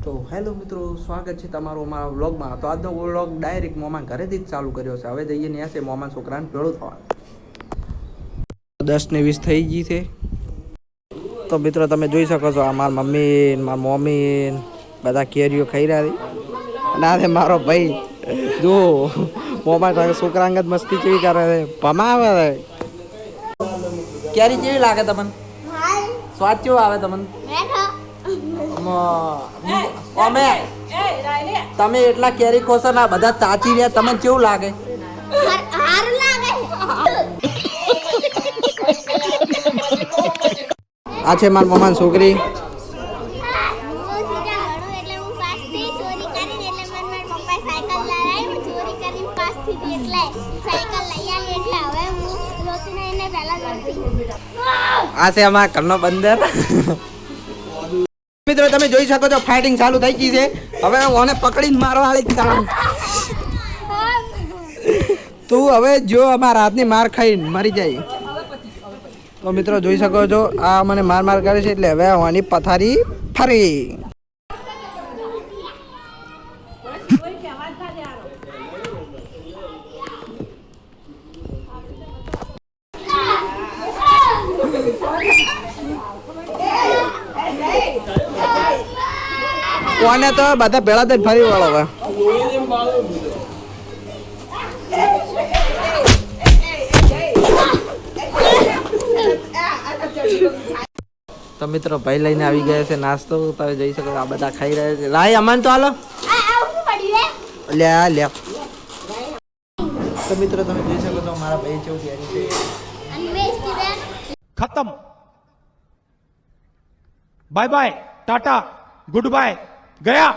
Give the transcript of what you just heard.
તો હેલો મિત્રો, સ્વાગત છે તમારું અમારા વ્લોગમાં. તો આજનો વ્લોગ ડાયરેક્ટ મોમાન ઘરેથી જ ચાલુ કર્યો છે. હવે જઈએ ને છે મોમાન છોકરાને ભેળું થવા. 10:20 થઈ ગઈ છે. તો મિત્રો તમે જોઈ શકો છો, આ મારા મમ્મી મારા મમ્મી બધા કેરીઓ ખાઈ રહ્યા છે. અને આ મારો ભાઈ જો મોમાન છોકરા અંગત મસ્તી કેવી કરે છે, ભમાવે છે. કેરી કેવી લાગે તમને? સ્વાદ કેવો આવે તમને? અમે તમે એટલા કેરી ખોશો ને બધા ચાચી રહ્યા, તમને કેવું લાગે? આ છે મારા મમ્માની છોકરી. આ છે અમારા ઘરનો બંદર. મિત્રો તમે જોઈ શકો છો, ફાઇટિંગ ચાલુ થઈ ગઈ છે. હવે ઓને પકડીને મારવા વાળી કામ. તું હવે જો અમારા હાથની માર ખાઈને મરી જાય. તો મિત્રો જોઈ શકો છો, આ મને માર કરે છે, એટલે હવે ઓની પથારી ફરી. કોને તો બધા ભેળા થઈ ફરી વાળો હવે. તો મિત્રો ભાઈ લઈને આવી ગયા છે નાસ્તો. તમે જોઈ શકો આ બધા ખાઈ રહ્યા છે. લાય અમન તો હાલો લે લે. તો મિત્રો તમે જોઈ શકો છો મારા ભાઈ કેવું તૈયારી છે. खत्म bye bye tata good bye गया।